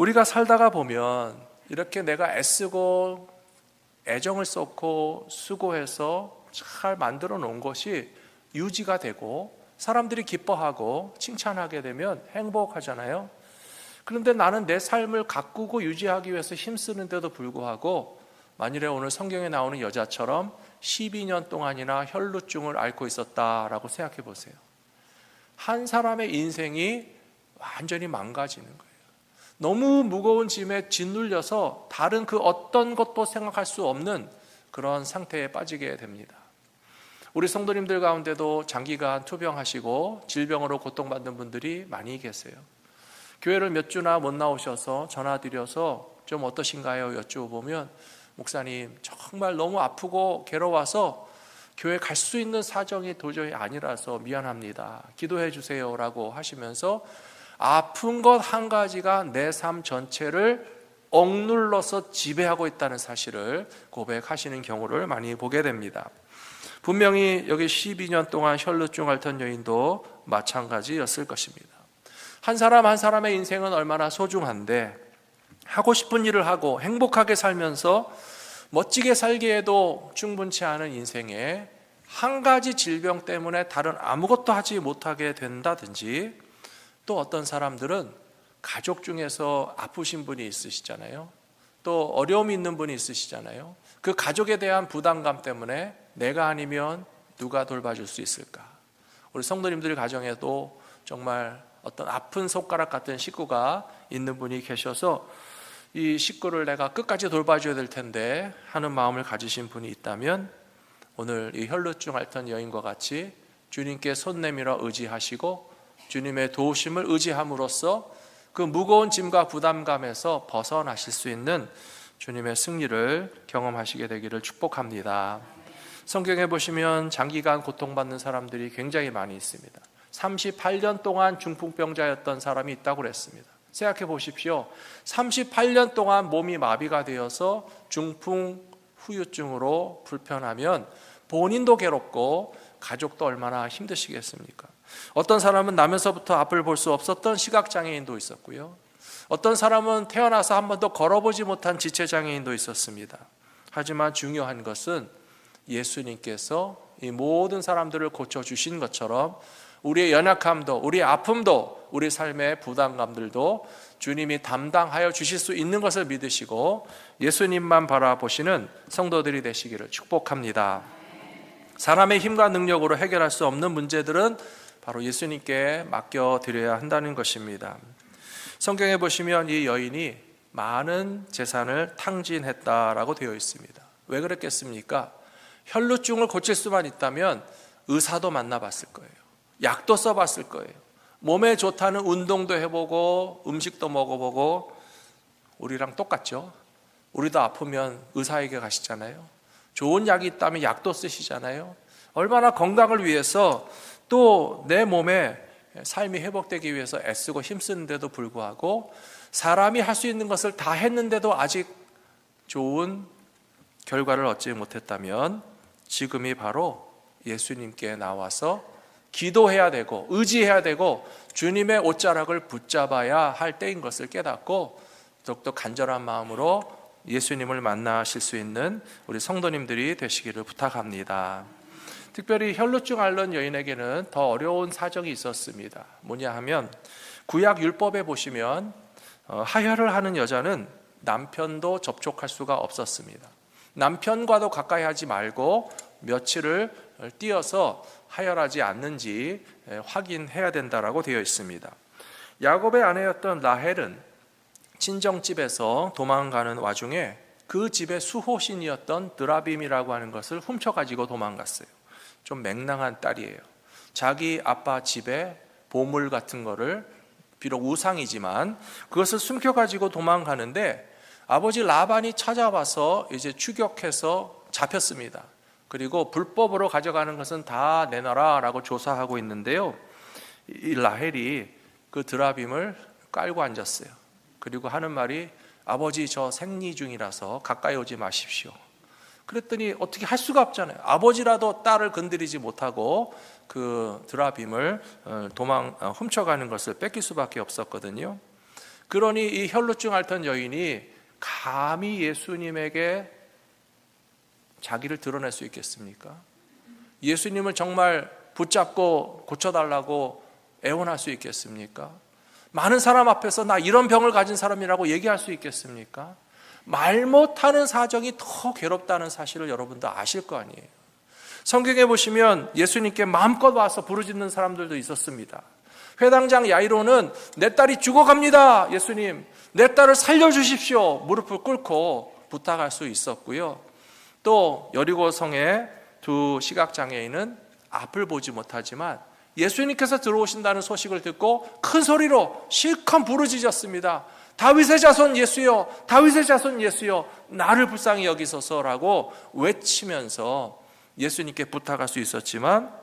우리가 살다가 보면 이렇게 내가 애쓰고 애정을 쏟고 수고해서 잘 만들어 놓은 것이 유지가 되고 사람들이 기뻐하고 칭찬하게 되면 행복하잖아요. 그런데 나는 내 삶을 가꾸고 유지하기 위해서 힘쓰는데도 불구하고 만일에 오늘 성경에 나오는 여자처럼 12년 동안이나 혈루증을 앓고 있었다라고 생각해 보세요. 한 사람의 인생이 완전히 망가지는 거예요. 너무 무거운 짐에 짓눌려서 다른 그 어떤 것도 생각할 수 없는 그런 상태에 빠지게 됩니다. 우리 성도님들 가운데도 장기간 투병하시고 질병으로 고통받는 분들이 많이 계세요. 교회를 몇 주나 못 나오셔서 전화드려서 좀 어떠신가요? 여쭤보면 목사님 정말 너무 아프고 괴로워서 교회 갈 수 있는 사정이 도저히 아니라서 미안합니다. 기도해 주세요 라고 하시면서 아픈 것 한 가지가 내 삶 전체를 억눌러서 지배하고 있다는 사실을 고백하시는 경우를 많이 보게 됩니다. 분명히 여기 12년 동안 혈루증 앓던 여인도 마찬가지였을 것입니다. 한 사람 한 사람의 인생은 얼마나 소중한데 하고 싶은 일을 하고 행복하게 살면서 멋지게 살기에도 충분치 않은 인생에 한 가지 질병 때문에 다른 아무것도 하지 못하게 된다든지, 또 어떤 사람들은 가족 중에서 아프신 분이 있으시잖아요. 또 어려움이 있는 분이 있으시잖아요. 그 가족에 대한 부담감 때문에 내가 아니면 누가 돌봐줄 수 있을까? 우리 성도님들 가정에도 정말 어떤 아픈 손가락 같은 식구가 있는 분이 계셔서 이 식구를 내가 끝까지 돌봐줘야 될 텐데 하는 마음을 가지신 분이 있다면 오늘 이 혈루증 앓던 여인과 같이 주님께 손 내밀어 의지하시고 주님의 도우심을 의지함으로써 그 무거운 짐과 부담감에서 벗어나실 수 있는 주님의 승리를 경험하시게 되기를 축복합니다. 성경에 보시면 장기간 고통받는 사람들이 굉장히 많이 있습니다. 38년 동안 중풍병자였던 사람이 있다고 그랬습니다. 생각해 보십시오. 38년 동안 몸이 마비가 되어서 중풍 후유증으로 불편하면 본인도 괴롭고 가족도 얼마나 힘드시겠습니까? 어떤 사람은 나면서부터 앞을 볼 수 없었던 시각장애인도 있었고요. 어떤 사람은 태어나서 한 번도 걸어보지 못한 지체장애인도 있었습니다. 하지만 중요한 것은 예수님께서 이 모든 사람들을 고쳐주신 것처럼 우리의 연약함도, 우리의 아픔도, 우리 삶의 부담감들도 주님이 담당하여 주실 수 있는 것을 믿으시고 예수님만 바라보시는 성도들이 되시기를 축복합니다. 사람의 힘과 능력으로 해결할 수 없는 문제들은 바로 예수님께 맡겨드려야 한다는 것입니다. 성경에 보시면 이 여인이 많은 재산을 탕진했다라고 되어 있습니다. 왜 그랬겠습니까? 혈루증을 고칠 수만 있다면 의사도 만나봤을 거예요. 약도 써봤을 거예요. 몸에 좋다는 운동도 해보고 음식도 먹어보고. 우리랑 똑같죠? 우리도 아프면 의사에게 가시잖아요. 좋은 약이 있다면 약도 쓰시잖아요. 얼마나 건강을 위해서 또 내 몸에 삶이 회복되기 위해서 애쓰고 힘쓰는데도 불구하고 사람이 할 수 있는 것을 다 했는데도 아직 좋은 결과를 얻지 못했다면 지금이 바로 예수님께 나와서 기도해야 되고 의지해야 되고 주님의 옷자락을 붙잡아야 할 때인 것을 깨닫고 더욱더 간절한 마음으로 예수님을 만나실 수 있는 우리 성도님들이 되시기를 부탁합니다. 특별히 혈루증 앓는 여인에게는 더 어려운 사정이 있었습니다. 뭐냐 하면 구약 율법에 보시면 하혈을 하는 여자는 남편도 접촉할 수가 없었습니다. 남편과도 가까이 하지 말고 며칠을 띄어서 하혈하지 않는지 확인해야 된다라고 되어 있습니다. 야곱의 아내였던 라헬은 친정집에서 도망가는 와중에 그 집의 수호신이었던 드라빔이라고 하는 것을 훔쳐가지고 도망갔어요. 좀 맹랑한 딸이에요. 자기 아빠 집에 보물 같은 거를, 비록 우상이지만 그것을 숨겨가지고 도망가는데 아버지 라반이 찾아와서 이제 추격해서 잡혔습니다. 그리고 불법으로 가져가는 것은 다 내놔라 라고 조사하고 있는데요, 이 라헬이 그 드라빔을 깔고 앉았어요. 그리고 하는 말이 아버지 저 생리 중이라서 가까이 오지 마십시오. 그랬더니 어떻게 할 수가 없잖아요. 아버지라도 딸을 건드리지 못하고 그 드라빔을 훔쳐가는 것을 뺏길 수밖에 없었거든요. 그러니 이 혈루증 앓던 여인이 감히 예수님에게 자기를 드러낼 수 있겠습니까? 예수님을 정말 붙잡고 고쳐달라고 애원할 수 있겠습니까? 많은 사람 앞에서 나 이런 병을 가진 사람이라고 얘기할 수 있겠습니까? 말 못하는 사정이 더 괴롭다는 사실을 여러분도 아실 거 아니에요. 성경에 보시면 예수님께 마음껏 와서 부르짖는 사람들도 있었습니다. 회당장 야이로는 내 딸이 죽어갑니다. 예수님, 내 딸을 살려주십시오. 무릎을 꿇고 부탁할 수 있었고요. 또 여리고성의 두 시각장애인은 앞을 보지 못하지만 예수님께서 들어오신다는 소식을 듣고 큰 소리로 실컷 부르짖었습니다. 다윗의 자손 예수여, 다윗의 자손 예수여, 나를 불쌍히 여기소서라고 외치면서 예수님께 부탁할 수 있었지만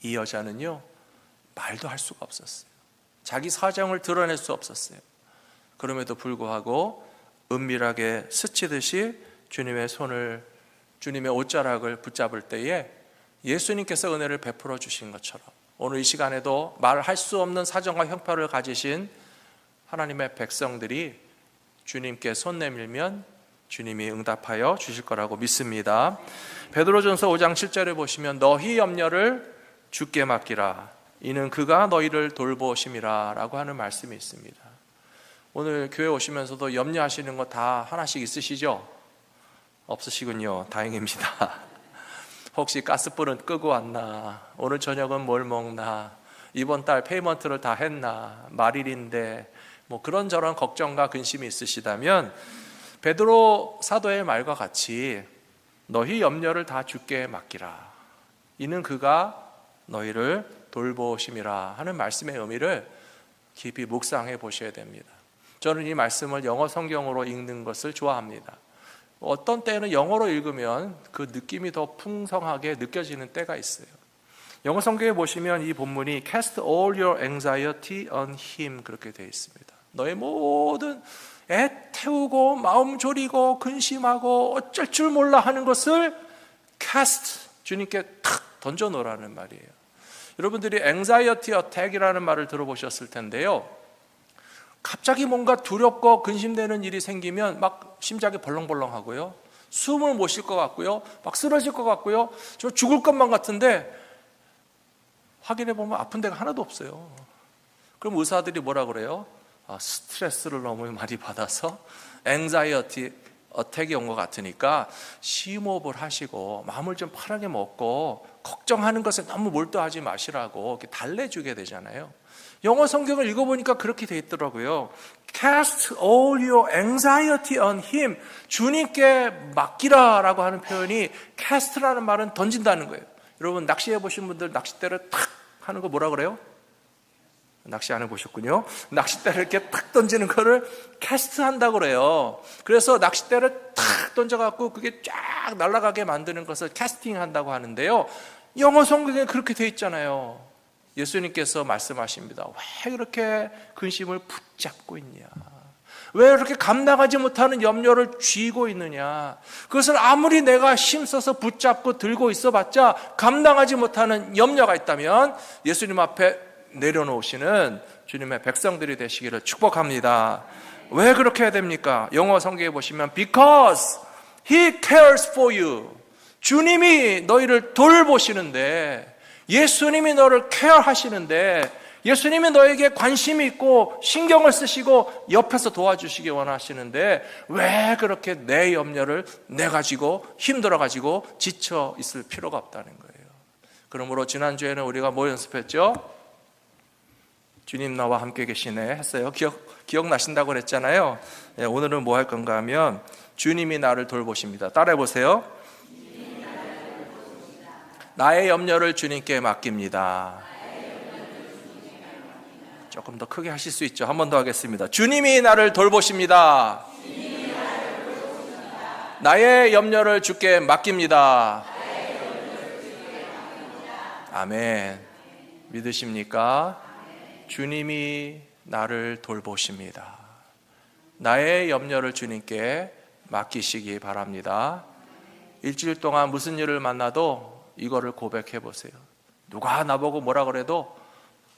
이 여자는요, 말도 할 수가 없었어요. 자기 사정을 드러낼 수 없었어요. 그럼에도 불구하고 은밀하게 스치듯이 주님의 손을, 주님의 옷자락을 붙잡을 때에 예수님께서 은혜를 베풀어 주신 것처럼 오늘 이 시간에도 말할 수 없는 사정과 형편을 가지신 하나님의 백성들이 주님께 손 내밀면 주님이 응답하여 주실 거라고 믿습니다. 베드로전서 5장 7절에 보시면 너희 염려를 주께 맡기라, 이는 그가 너희를 돌보심이라 라고 하는 말씀이 있습니다. 오늘 교회 오시면서도 염려하시는 거 다 하나씩 있으시죠? 없으시군요. 다행입니다. 혹시 가스불은 끄고 왔나? 오늘 저녁은 뭘 먹나? 이번 달 페이먼트를 다 했나? 말일인데 뭐 그런저런 걱정과 근심이 있으시다면 베드로 사도의 말과 같이 너희 염려를 다 주께 맡기라, 이는 그가 너희를 돌보심이라 하는 말씀의 의미를 깊이 묵상해 보셔야 됩니다. 저는 이 말씀을 영어 성경으로 읽는 것을 좋아합니다. 어떤 때는 영어로 읽으면 그 느낌이 더 풍성하게 느껴지는 때가 있어요. 영어 성경에 보시면 이 본문이 Cast all your anxiety on him 그렇게 되어 있습니다. 너의 모든 애태우고 마음 졸이고 근심하고 어쩔 줄 몰라 하는 것을 cast, 주님께 탁 던져놓으라는 말이에요. 여러분들이 anxiety attack이라는 말을 들어보셨을 텐데요, 갑자기 뭔가 두렵고 근심되는 일이 생기면 막 심장이 벌렁벌렁하고요, 숨을 못 쉴 것 같고요, 막 쓰러질 것 같고요, 저 죽을 것만 같은데 확인해 보면 아픈 데가 하나도 없어요. 그럼 의사들이 뭐라 그래요? 스트레스를 너무 많이 받아서 anxiety attack이 온 것 같으니까 심호흡을 하시고 마음을 좀 편하게 먹고 걱정하는 것에 너무 몰두하지 마시라고 이렇게 달래주게 되잖아요. 영어 성경을 읽어보니까 그렇게 돼 있더라고요. Cast all your anxiety on him, 주님께 맡기라라고 하는 표현이 cast라는 말은 던진다는 거예요. 여러분 낚시해 보신 분들 낚싯대를 탁 하는 거 뭐라 그래요? 낚시 안 해보셨군요. 낚싯대를 이렇게 탁 던지는 거를 캐스트 한다고 그래요. 그래서 낚싯대를 탁 던져갖고 그게 쫙 날아가게 만드는 것을 캐스팅 한다고 하는데요, 영어 성경에 그렇게 돼 있잖아요. 예수님께서 말씀하십니다. 왜 그렇게 근심을 붙잡고 있냐? 왜 그렇게 감당하지 못하는 염려를 쥐고 있느냐? 그것을 아무리 내가 힘써서 붙잡고 들고 있어봤자 감당하지 못하는 염려가 있다면 예수님 앞에 내려놓으시는 주님의 백성들이 되시기를 축복합니다. 왜 그렇게 해야 됩니까? 영어 성경에 보시면 Because He cares for you, 주님이 너희를 돌보시는데, 예수님이 너를 케어하시는데, 예수님이 너에게 관심이 있고 신경을 쓰시고 옆에서 도와주시기 원하시는데 왜 그렇게 내 염려를 내 가지고 힘들어 가지고 지쳐 있을 필요가 없다는 거예요. 그러므로 지난주에는 우리가 뭐 연습했죠? 주님 나와 함께 계시네 했어요. 기억나신다고 그랬잖아요. 네, 오늘은 뭐 할 건가 하면 주님이 나를 돌보십니다. 따라해 보세요. 나의 염려를 주님께 맡깁니다. 조금 더 크게 하실 수 있죠. 한 번 더 하겠습니다. 주님이 나를 돌보십니다. 나의 염려를 주께 맡깁니다. 아멘. 믿으십니까? 주님이 나를 돌보십니다. 나의 염려를 주님께 맡기시기 바랍니다. 일주일 동안 무슨 일을 만나도 이거를 고백해 보세요. 누가 나보고 뭐라 그래도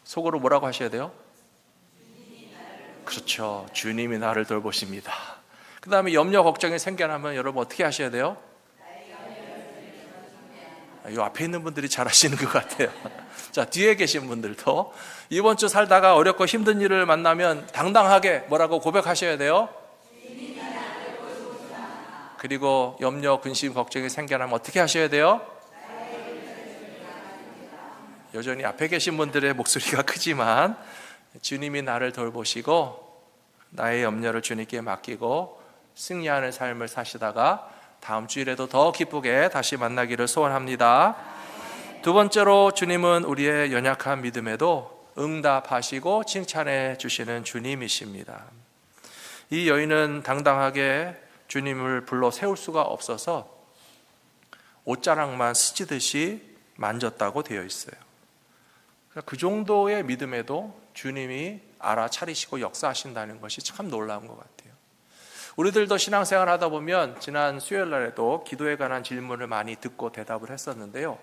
속으로 뭐라고 하셔야 돼요? 그렇죠. 주님이 나를 돌보십니다. 그 다음에 염려 걱정이 생겨나면 여러분 어떻게 하셔야 돼요? 이 앞에 있는 분들이 잘 하시는 것 같아요. 자, 뒤에 계신 분들도 이번 주 살다가 어렵고 힘든 일을 만나면 당당하게 뭐라고 고백하셔야 돼요? 그리고 염려, 근심, 걱정이 생겨나면 어떻게 하셔야 돼요? 여전히 앞에 계신 분들의 목소리가 크지만 주님이 나를 돌보시고 나의 염려를 주님께 맡기고 승리하는 삶을 사시다가 다음 주일에도 더 기쁘게 다시 만나기를 소원합니다. 두 번째로, 주님은 우리의 연약한 믿음에도 응답하시고 칭찬해 주시는 주님이십니다. 이 여인은 당당하게 주님을 불러 세울 수가 없어서 옷자락만 스치듯이 만졌다고 되어 있어요. 그 정도의 믿음에도 주님이 알아차리시고 역사하신다는 것이 참 놀라운 것 같아요. 우리들도 신앙생활 하다 보면 지난 수요일 날에도 기도에 관한 질문을 많이 듣고 대답을 했었는데요.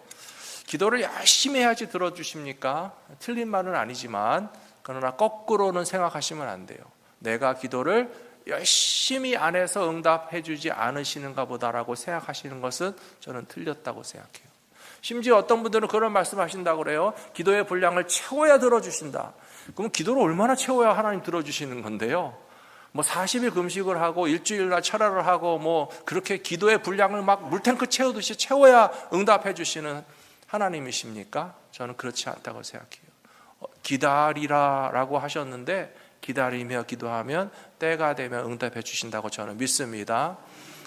기도를 열심히 해야지 들어주십니까? 틀린 말은 아니지만 그러나 거꾸로는 생각하시면 안 돼요. 내가 기도를 열심히 안 해서 응답해 주지 않으시는가 보다라고 생각하시는 것은 저는 틀렸다고 생각해요. 심지어 어떤 분들은 그런 말씀하신다고 그래요. 기도의 분량을 채워야 들어주신다. 그럼 기도를 얼마나 채워야 하나님 들어주시는 건데요? 뭐 40일 금식을 하고 일주일날 철야를 하고 뭐 그렇게 기도의 분량을 막 물탱크 채우듯이 채워야 응답해 주시는 하나님이십니까? 저는 그렇지 않다고 생각해요. 기다리라 라고 하셨는데 기다리며 기도하면 때가 되면 응답해 주신다고 저는 믿습니다.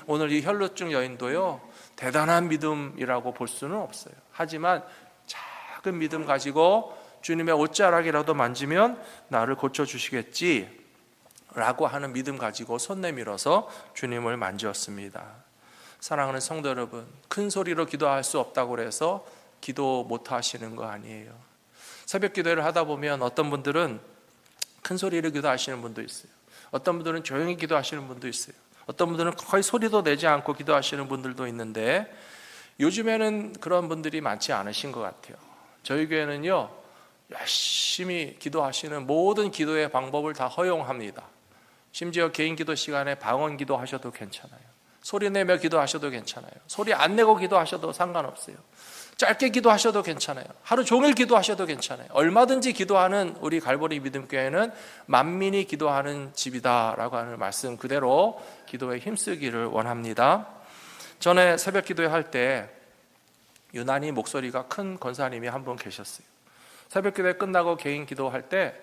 오늘 이 혈루증 여인도요, 대단한 믿음이라고 볼 수는 없어요. 하지만 작은 믿음 가지고 주님의 옷자락이라도 만지면 나를 고쳐주시겠지 라고 하는 믿음 가지고 손 내밀어서 주님을 만지었습니다. 사랑하는 성도 여러분, 큰 소리로 기도할 수 없다고 해서 기도 못 하시는 거 아니에요. 새벽 기도를 하다 보면 어떤 분들은 큰 소리로 기도하시는 분도 있어요. 어떤 분들은 조용히 기도하시는 분도 있어요. 어떤 분들은 거의 소리도 내지 않고 기도하시는 분들도 있는데 요즘에는 그런 분들이 많지 않으신 것 같아요. 저희 교회는요, 열심히 기도하시는 모든 기도의 방법을 다 허용합니다. 심지어 개인 기도 시간에 방언 기도하셔도 괜찮아요. 소리 내며 기도하셔도 괜찮아요. 소리 안 내고 기도하셔도 상관없어요. 짧게 기도하셔도 괜찮아요. 하루 종일 기도하셔도 괜찮아요. 얼마든지 기도하는 우리 갈보리 믿음교회는 만민이 기도하는 집이다라고 하는 말씀 그대로 기도에 힘쓰기를 원합니다. 전에 새벽 기도회 할 때 유난히 목소리가 큰 권사님이 한 분 계셨어요. 새벽 기도회 끝나고 개인 기도할 때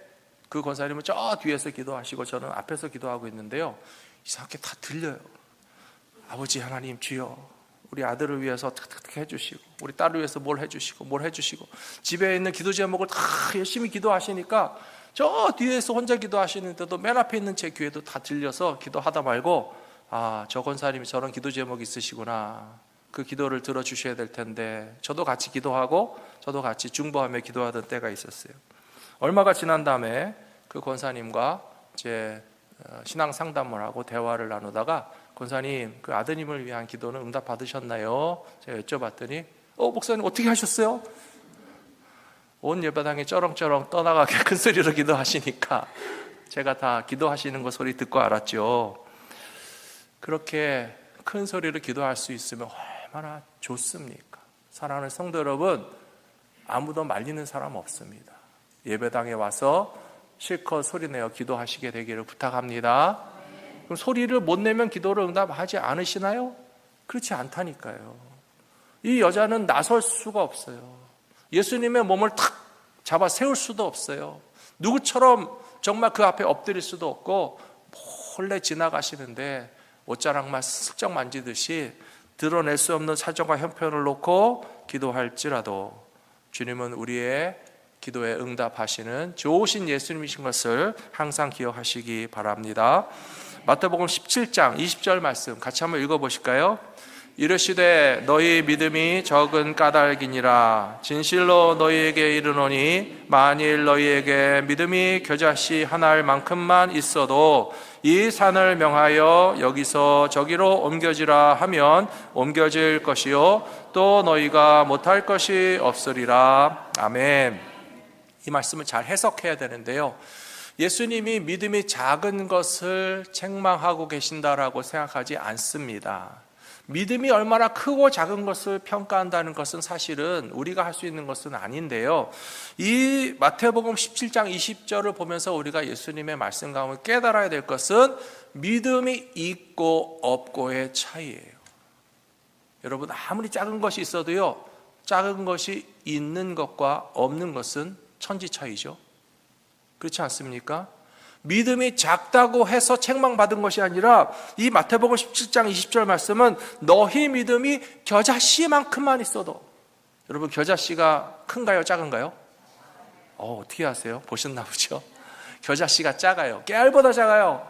그 권사님은 저 뒤에서 기도하시고 저는 앞에서 기도하고 있는데요, 이상하게 다 들려요. 아버지 하나님 주여, 우리 아들을 위해서 어떻게 해주시고 우리 딸을 위해서 뭘 해주시고 집에 있는 기도 제목을 다 열심히 기도하시니까 저 뒤에서 혼자 기도하시는데도 맨 앞에 있는 제 귀에도 다 들려서 기도하다 말고, 아, 저 권사님이 저런 기도 제목이 있으시구나, 그 기도를 들어주셔야 될 텐데 저도 같이 기도하고 저도 같이 중보하며 기도하던 때가 있었어요. 얼마가 지난 다음에 그 권사님과 이제 신앙 상담을 하고 대화를 나누다가 권사님, 그 아드님을 위한 기도는 응답 받으셨나요? 제가 여쭤봤더니 목사님 어떻게 하셨어요? 온 예배당이 쩌렁쩌렁 떠나가게 큰 소리로 기도하시니까 제가 다 기도하시는 거 소리 듣고 알았죠. 그렇게 큰 소리로 기도할 수 있으면 얼마나 좋습니까? 사랑하는 성도 여러분, 아무도 말리는 사람 없습니다. 예배당에 와서 실컷 소리내어 기도하시게 되기를 부탁합니다. 그럼 소리를 못 내면 기도를 응답하지 않으시나요? 그렇지 않다니까요. 이 여자는 나설 수가 없어요. 예수님의 몸을 탁 잡아 세울 수도 없어요. 누구처럼 정말 그 앞에 엎드릴 수도 없고 몰래 지나가시는데 옷자락만 슬쩍 만지듯이 드러낼 수 없는 사정과 형편을 놓고 기도할지라도 주님은 우리의 기도에 응답하시는 좋으신 예수님이신 것을 항상 기억하시기 바랍니다. 마태복음 17장 20절 말씀 같이 한번 읽어보실까요? 이르시되 너희 믿음이 적은 까닭이니라. 진실로 너희에게 이르노니 만일 너희에게 믿음이 겨자씨 하나일 만큼만 있어도 이 산을 명하여 여기서 저기로 옮겨지라 하면 옮겨질 것이요 또 너희가 못할 것이 없으리라. 아멘. 이 말씀을 잘 해석해야 되는데요, 예수님이 믿음이 작은 것을 책망하고 계신다라고 생각하지 않습니다. 믿음이 얼마나 크고 작은 것을 평가한다는 것은 사실은 우리가 할 수 있는 것은 아닌데요. 이 마태복음 17장 20절을 보면서 우리가 예수님의 말씀 가운데 깨달아야 될 것은 믿음이 있고 없고의 차이예요. 여러분, 아무리 작은 것이 있어도요, 작은 것이 있는 것과 없는 것은 천지 차이죠. 그렇지 않습니까? 믿음이 작다고 해서 책망받은 것이 아니라 이 마태복음 17장 20절 말씀은 너희 믿음이 겨자씨만큼만 있어도, 여러분 겨자씨가 큰가요 작은가요? 어떻게 아세요? 보셨나 보죠? 겨자씨가 작아요. 깨알보다 작아요.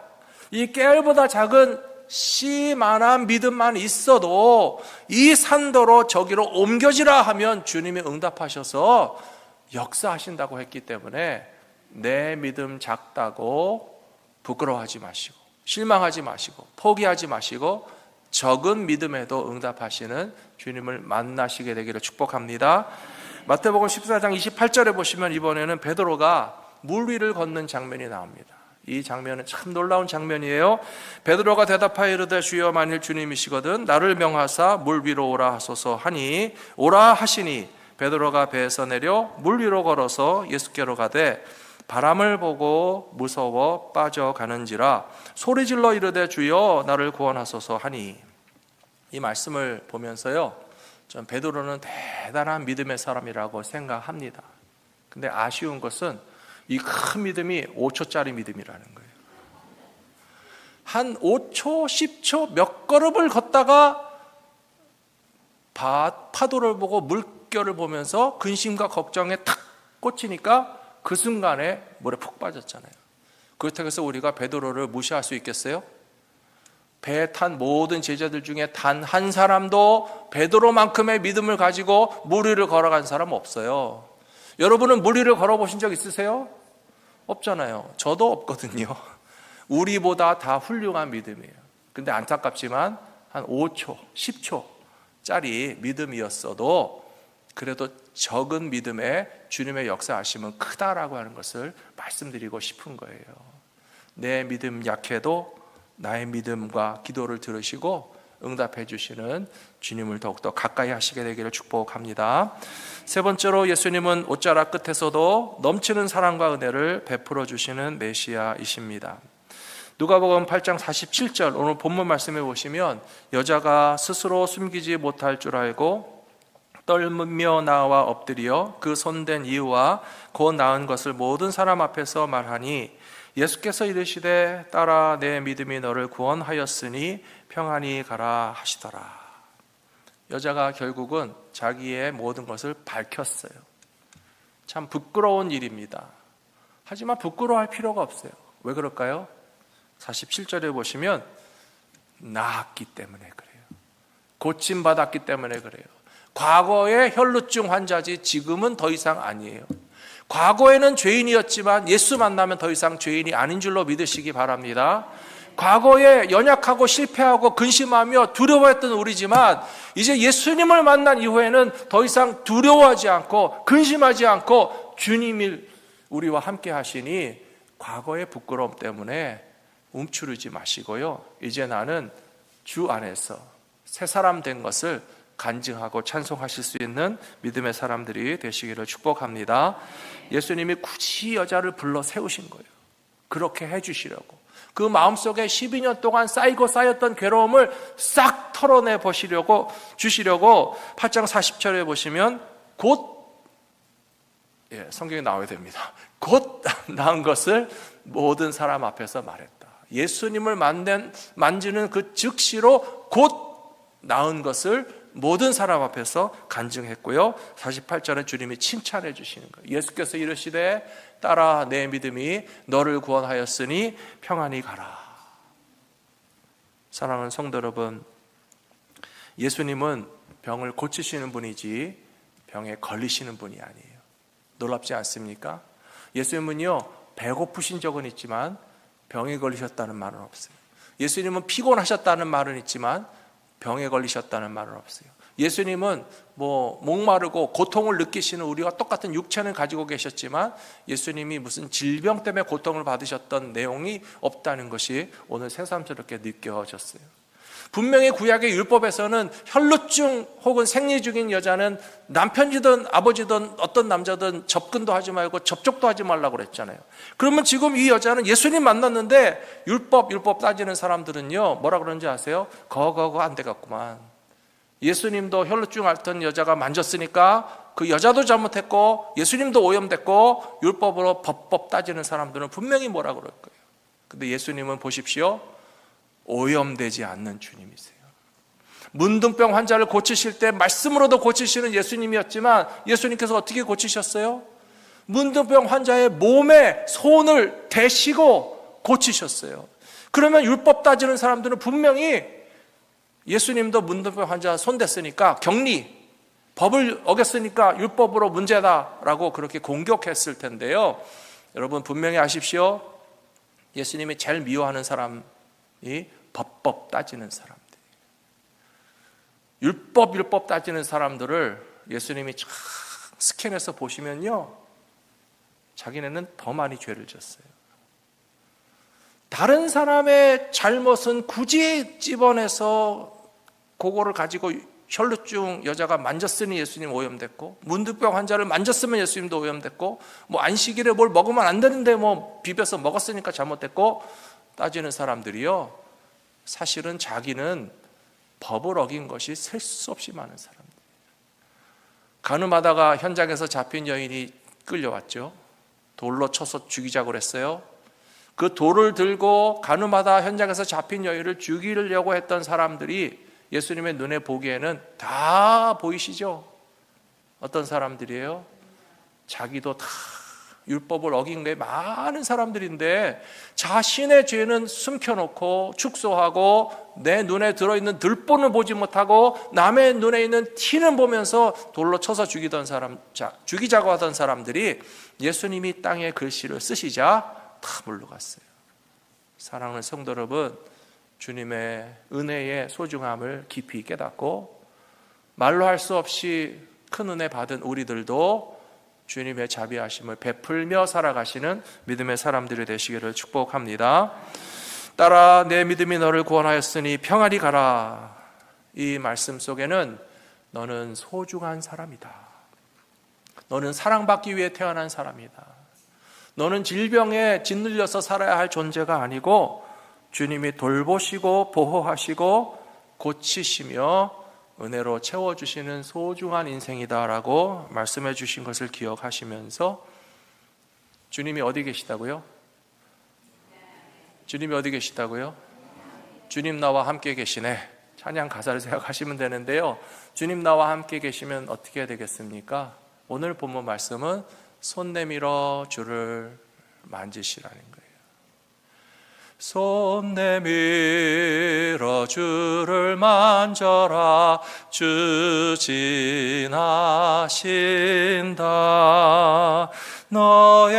이 깨알보다 작은 씨만한 믿음만 있어도 이 산더러 저기로 옮겨지라 하면 주님이 응답하셔서 역사하신다고 했기 때문에 내 믿음 작다고 부끄러워하지 마시고 실망하지 마시고 포기하지 마시고 적은 믿음에도 응답하시는 주님을 만나시게 되기를 축복합니다. 마태복음 14장 28절에 보시면 이번에는 베드로가 물 위를 걷는 장면이 나옵니다. 이 장면은 참 놀라운 장면이에요. 베드로가 대답하여 이르되 주여 만일 주님이시거든 나를 명하사 물 위로 오라 하소서 하니 오라 하시니 베드로가 배에서 내려 물 위로 걸어서 예수께로 가되 바람을 보고 무서워 빠져가는지라 소리질러 이르되 주여 나를 구원하소서 하니, 이 말씀을 보면서요 전 베드로는 대단한 믿음의 사람이라고 생각합니다. 근데 아쉬운 것은 이 큰 믿음이 5초짜리 믿음이라는 거예요. 한 5초, 10초 몇 걸음을 걷다가 파도를 보고 물결을 보면서 근심과 걱정에 탁 꽂히니까 그 순간에 물에 푹 빠졌잖아요. 그렇다고 해서 우리가 베드로를 무시할 수 있겠어요? 배에 탄 모든 제자들 중에 단 한 사람도 베드로만큼의 믿음을 가지고 물 위를 걸어간 사람 없어요. 여러분은 물 위를 걸어보신 적 있으세요? 없잖아요. 저도 없거든요. 우리보다 다 훌륭한 믿음이에요. 근데 안타깝지만 한 5초, 10초짜리 믿음이었어도 그래도 적은 믿음에 주님의 역사하심은 크다라고 하는 것을 말씀드리고 싶은 거예요. 내 믿음 약해도 나의 믿음과 기도를 들으시고 응답해 주시는 주님을 더욱더 가까이 하시게 되기를 축복합니다. 세 번째로 예수님은 옷자락 끝에서도 넘치는 사랑과 은혜를 베풀어 주시는 메시아이십니다. 누가복음 8장 47절 오늘 본문 말씀해 보시면 여자가 스스로 숨기지 못할 줄 알고 떨며 나와 엎드려 그 손댄 이유와 곧 나은 것을 모든 사람 앞에서 말하니 예수께서 이르시되 딸아 내 믿음이 너를 구원하였으니 평안히 가라 하시더라. 여자가 결국은 자기의 모든 것을 밝혔어요. 참 부끄러운 일입니다. 하지만 부끄러워할 필요가 없어요. 왜 그럴까요? 47절에 보시면 나았기 때문에 그래요. 고침받았기 때문에 그래요. 과거의 혈루증 환자지 지금은 더 이상 아니에요. 과거에는 죄인이었지만 예수 만나면 더 이상 죄인이 아닌 줄로 믿으시기 바랍니다. 과거에 연약하고 실패하고 근심하며 두려워했던 우리지만 이제 예수님을 만난 이후에는 더 이상 두려워하지 않고 근심하지 않고 주님이 우리와 함께 하시니 과거의 부끄러움 때문에 움츠르지 마시고요. 이제 나는 주 안에서 새 사람 된 것을 간증하고 찬송하실 수 있는 믿음의 사람들이 되시기를 축복합니다. 예수님이 굳이 여자를 불러 세우신 거예요. 그렇게 해주시려고. 그 마음속에 12년 동안 쌓이고 쌓였던 괴로움을 싹 털어내 주시려고 8장 40절에 보시면 성경에 나와야 됩니다. 곧 나은 것을 모든 사람 앞에서 말했다. 예수님을 만지는 그 즉시로 곧 나은 것을 모든 사람 앞에서 간증했고요. 48절에 주님이 칭찬해 주시는 거예요. 예수께서 이르시되 딸아 내 믿음이 너를 구원하였으니 평안히 가라. 사랑하는 성도 여러분, 예수님은 병을 고치시는 분이지 병에 걸리시는 분이 아니에요. 놀랍지 않습니까? 예수님은요 배고프신 적은 있지만 병에 걸리셨다는 말은 없어요. 예수님은 피곤하셨다는 말은 있지만 병에 걸리셨다는 말은 없어요. 예수님은 목마르고 고통을 느끼시는 우리와 똑같은 육체는 가지고 계셨지만 예수님이 무슨 질병 때문에 고통을 받으셨던 내용이 없다는 것이 오늘 새삼스럽게 느껴졌어요. 분명히 구약의 율법에서는 혈루증 혹은 생리 중인 여자는 남편이든 아버지든 어떤 남자든 접근도 하지 말고 접촉도 하지 말라고 그랬잖아요. 그러면 지금 이 여자는 예수님 만났는데 율법 따지는 사람들은요 뭐라 그러는지 아세요? 그거 안 되겠구만. 예수님도 혈루증 앓던 여자가 만졌으니까 그 여자도 잘못했고 예수님도 오염됐고 율법으로 법법 따지는 사람들은 분명히 뭐라 그럴 거예요. 근데 예수님은 보십시오, 오염되지 않는 주님이세요. 문둥병 환자를 고치실 때 말씀으로도 고치시는 예수님이었지만 예수님께서 어떻게 고치셨어요? 문둥병 환자의 몸에 손을 대시고 고치셨어요. 그러면 율법 따지는 사람들은 분명히 예수님도 문둥병 환자 손 댔으니까 격리, 법을 어겼으니까 율법으로 문제다라고 그렇게 공격했을 텐데요. 여러분 분명히 아십시오. 예수님이 제일 미워하는 사람이 법법 따지는 사람들, 율법 따지는 사람들을 예수님이 쫙 스캔해서 보시면요, 자기네는 더 많이 죄를 졌어요. 다른 사람의 잘못은 굳이 집어내서 그거를 가지고 혈루증 여자가 만졌으니 예수님 오염됐고, 문둥병 환자를 만졌으면 예수님도 오염됐고, 안식일에 뭘 먹으면 안 되는데 비벼서 먹었으니까 잘못됐고 따지는 사람들이요, 사실은 자기는 법을 어긴 것이 셀 수 없이 많은 사람들. 가늠하다가 현장에서 잡힌 여인이 끌려왔죠. 돌로 쳐서 죽이자고 그랬어요. 그 돌을 들고 가늠하다 현장에서 잡힌 여인을 죽이려고 했던 사람들이 예수님의 눈에 보기에는 다 보이시죠? 어떤 사람들이에요? 자기도 다 율법을 어긴 게 많은 사람들인데 자신의 죄는 숨겨놓고 축소하고 내 눈에 들어있는 들보는 보지 못하고 남의 눈에 있는 티는 보면서 돌로 쳐서 죽이자고 하던 사람들이 예수님이 땅에 글씨를 쓰시자 다 물러갔어요. 사랑하는 성도 여러분, 주님의 은혜의 소중함을 깊이 깨닫고 말로 할 수 없이 큰 은혜 받은 우리들도 주님의 자비하심을 베풀며 살아가시는 믿음의 사람들이 되시기를 축복합니다. 따라 내 믿음이 너를 구원하였으니 평안히 가라. 이 말씀 속에는 너는 소중한 사람이다. 너는 사랑받기 위해 태어난 사람이다. 너는 질병에 짓눌려서 살아야 할 존재가 아니고 주님이 돌보시고 보호하시고 고치시며 은혜로 채워주시는 소중한 인생이다라고 말씀해 주신 것을 기억하시면서, 주님이 어디 계시다고요? 주님이 어디 계시다고요? 주님 나와 함께 계시네. 찬양 가사를 생각하시면 되는데요, 주님 나와 함께 계시면 어떻게 해야 되겠습니까? 오늘 본문 말씀은 손 내밀어 주를 만지시라는 거예요. 손 내밀어 주를 만져라. 주 지나신다. 너의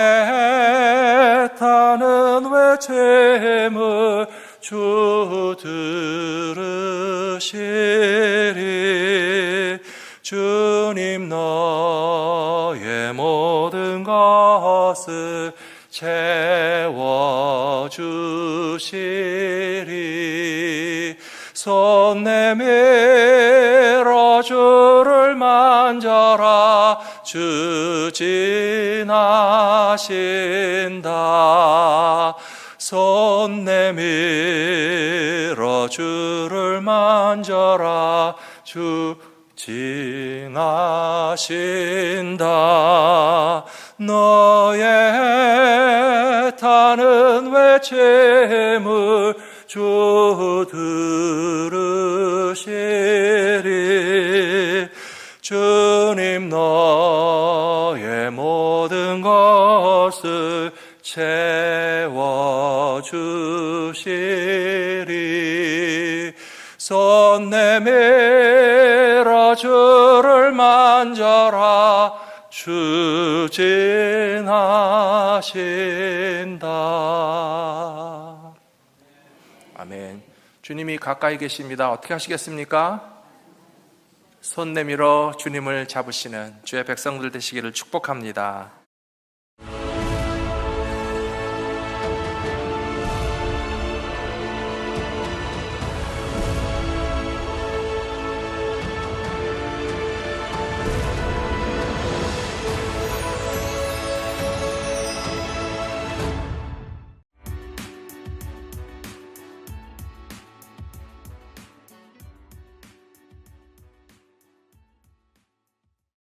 애타는 외침을 주 들으시리. 주님 너의 모든 것을 채워주시리. 손 내밀어 주를 만져라. 주 지나신다. 손 내밀어 주를 만져라. 주 지나신다. 너의 애타는 외침을 주 들으시리. 주님 너의 모든 것을 채워주시리. 손 내밀어 주를 만져라. 주 지나신다. 아멘. 주님이 가까이 계십니다. 어떻게 하시겠습니까? 손 내밀어 주님을 잡으시는 주의 백성들 되시기를 축복합니다.